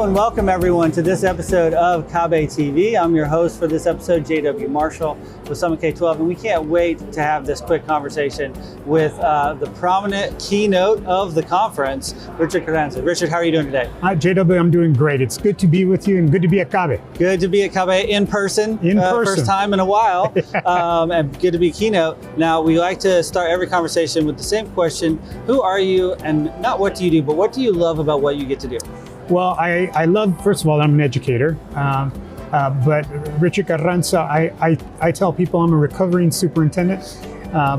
and welcome everyone to this episode of CABE TV. I'm your host for this episode, J.W. Marshall with Summit K-12, and we can't wait to have this quick conversation with the prominent keynote of the conference, Richard Carranza. Richard, how are you doing today? Hi, JW, I'm doing great. It's good to be with you and good to be at CABE. Good to be at CABE in person. First time in a while, and good to be keynote. Now, we like to start every conversation with the same question. Who are you, and not what do you do, but what do you love about what you get to do? Well, I love, first of all, I'm an educator, but Richard Carranza, I tell people I'm a recovering superintendent,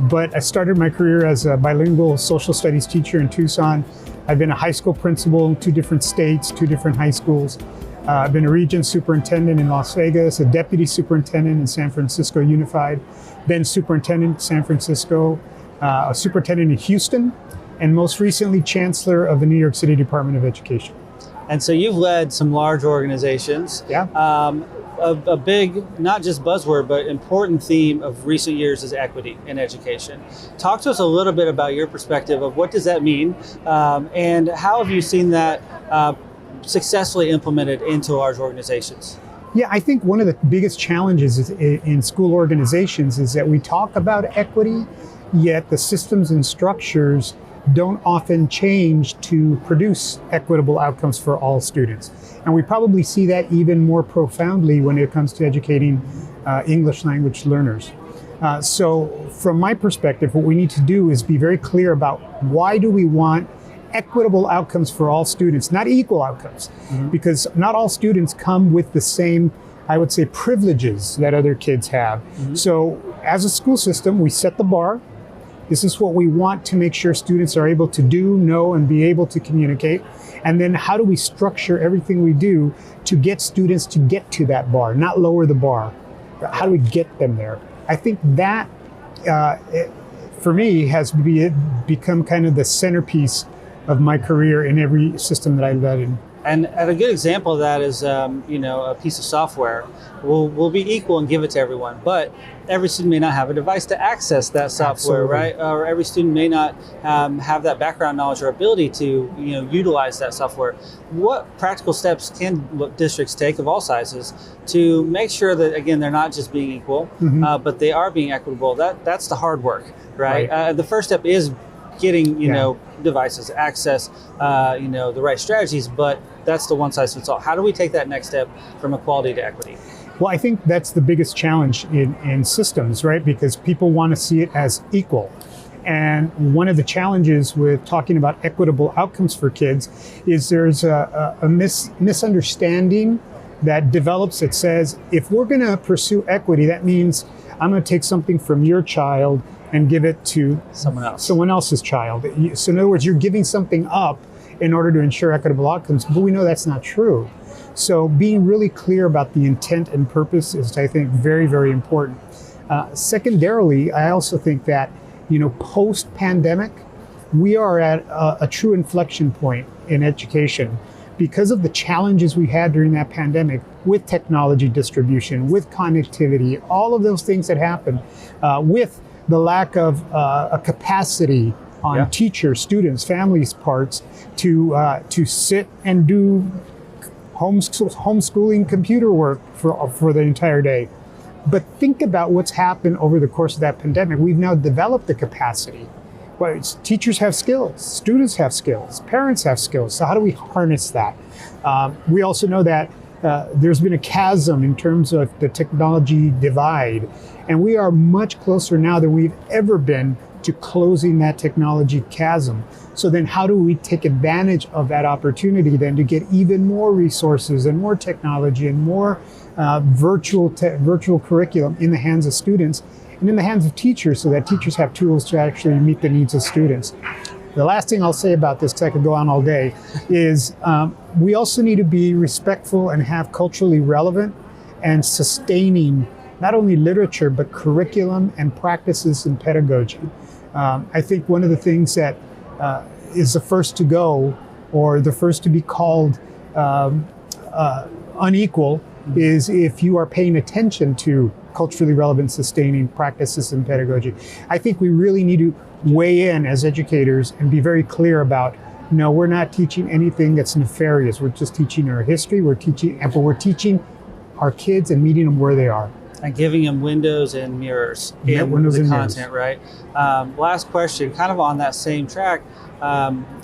but I started my career as a bilingual social studies teacher in Tucson. I've been a high school principal in 2 different states, 2 different high schools. I've been a region superintendent in Las Vegas, a deputy superintendent in San Francisco Unified, then superintendent in San Francisco, a superintendent in Houston, and most recently chancellor of the New York City Department of Education. And so you've led some large organizations. Yeah. A big, not just buzzword, but important theme of recent years is equity in education. Talk to us a little bit about your perspective of what does that mean, and how have you seen that successfully implemented into large organizations? Yeah, I think one of the biggest challenges in school organizations is that we talk about equity, yet the systems and structures don't often change to produce equitable outcomes for all students. And we probably see that even more profoundly when it comes to educating English language learners. So from my perspective, what we need to do is be very clear about why do we want equitable outcomes for all students, not equal outcomes, because not all students come with the same, I would say, privileges that other kids have. So as a school system, we set the bar. This is what we want to make sure students are able to do, know, and be able to communicate. And then how do we structure everything we do to get students to get to that bar, not lower the bar? How do we get them there? I think that, for me, has become kind of the centerpiece of my career in every system that I led in. And a good example of that is, a piece of software will be equal and give it to everyone, but every student may not have a device to access that software, Absolutely. right? Or every student may not have that background knowledge or ability to, utilize that software. What practical steps can districts take of all sizes to make sure that, again, they're not just being equal, but they are being equitable? That's the hard work, right? The first step is getting, devices, access, the right strategies, but that's the one size fits all. How do we take that next step from equality to equity? Well, I think that's the biggest challenge in systems, right? Because people want to see it as equal. And one of the challenges with talking about equitable outcomes for kids is there's a misunderstanding that develops that says, if we're going to pursue equity, that means I'm going to take something from your child and give it to someone else's child. So in other words, you're giving something up in order to ensure equitable outcomes, but we know that's not true. So being really clear about the intent and purpose is, I think, very, very important. Secondarily, I also think that, post-pandemic, we are at a true inflection point in education because of the challenges we had during that pandemic with technology distribution, with connectivity, all of those things that happened, with the lack of a capacity on teachers, students, families' parts to sit and do homeschooling computer work for the entire day. But think about what's happened over the course of that pandemic. We've now developed the capacity. Well, teachers have skills, students have skills, parents have skills. So how do we harness that? We also know that there's been a chasm in terms of the technology divide, and we are much closer now than we've ever been to closing that technology chasm. So then how do we take advantage of that opportunity then to get even more resources and more technology and more virtual curriculum in the hands of students and in the hands of teachers so that teachers have tools to actually meet the needs of students? The last thing I'll say about this, because I could go on all day, is we also need to be respectful and have culturally relevant and sustaining not only literature, but curriculum and practices and pedagogy. I think one of the things that is the first to go or the first to be called unequal is if you are paying attention to culturally relevant sustaining practices and pedagogy. I think we really need to weigh in as educators and be very clear about No, we're not teaching anything that's nefarious. We're just teaching our history. We're teaching our kids and meeting them where they are. And giving them windows and mirrors in windows the and content, mirrors. right? Last question, kind of on that same track.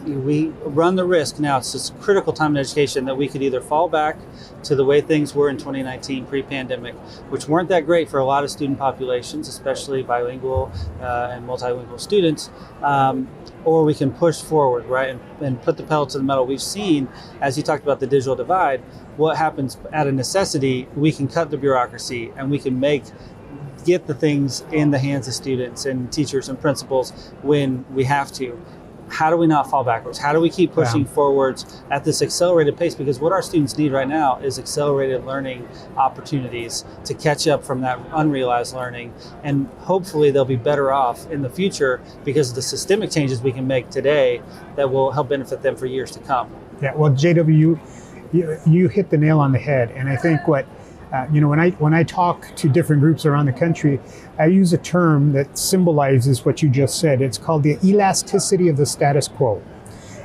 We run the risk now, it's this critical time in education that we could either fall back to the way things were in 2019 pre-pandemic, which weren't that great for a lot of student populations, especially bilingual and multilingual students, or we can push forward, right, and put the pedal to the metal. We've seen, as you talked about the digital divide, what happens at a necessity. We can cut the bureaucracy and we can get the things in the hands of students and teachers and principals when we have to. How do we not fall backwards? How do we keep pushing forwards at this accelerated pace? Because what our students need right now is accelerated learning opportunities to catch up from that unrealized learning. And hopefully they'll be better off in the future because of the systemic changes we can make today that will help benefit them for years to come. Yeah, well, JW, you hit the nail on the head. And I think when I talk to different groups around the country, I use a term that symbolizes what you just said. It's called the elasticity of the status quo.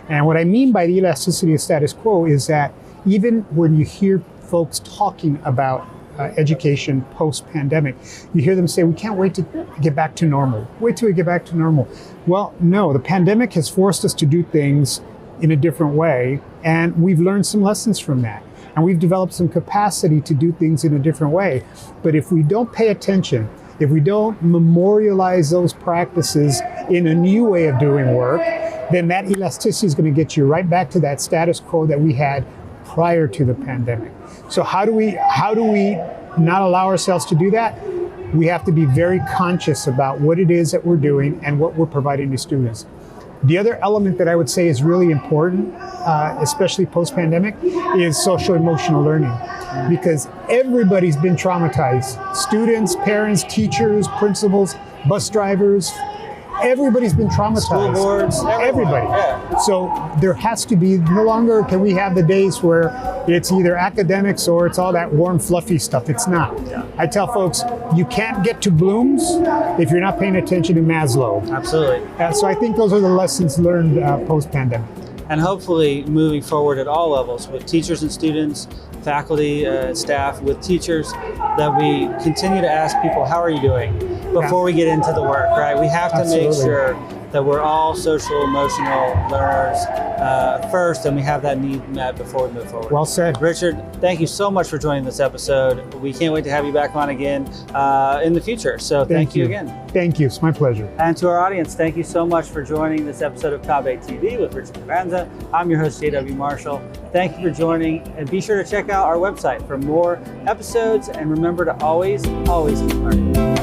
And what I mean by the elasticity of status quo is that even when you hear folks talking about education post-pandemic, you hear them say, we can't wait to get back to normal. Wait till we get back to normal. Well, no, the pandemic has forced us to do things in a different way, and we've learned some lessons from that. And we've developed some capacity to do things in a different way. But if we don't pay attention, if we don't memorialize those practices in a new way of doing work, then that elasticity is going to get you right back to that status quo that we had prior to the pandemic. So how do we not allow ourselves to do that? We have to be very conscious about what it is that we're doing and what we're providing to students. The other element that I would say is really important, especially post-pandemic, is social-emotional learning, because everybody's been traumatized. Students, parents, teachers, principals, bus drivers, everybody's been traumatized. School boards, everybody. Yeah. So there has to be, no longer can we have the days where it's either academics or it's all that warm, fluffy stuff. It's not. Yeah. I tell folks, you can't get to Bloom's if you're not paying attention to Maslow. Absolutely. So I think those are the lessons learned post-pandemic. And hopefully moving forward at all levels with teachers and students, faculty, staff, with teachers, that we continue to ask people, how are you doing? Before we get into the work, right? We have to make sure that we're all social, emotional learners first, and we have that need met before we move forward. Well said. Richard, thank you so much for joining this episode. We can't wait to have you back on again in the future. So thank you again. Thank you. It's my pleasure. And to our audience, thank you so much for joining this episode of CABE TV with Richard Carranza. I'm your host, JW Marshall. Thank you for joining, and be sure to check out our website for more episodes, and remember to always keep learning.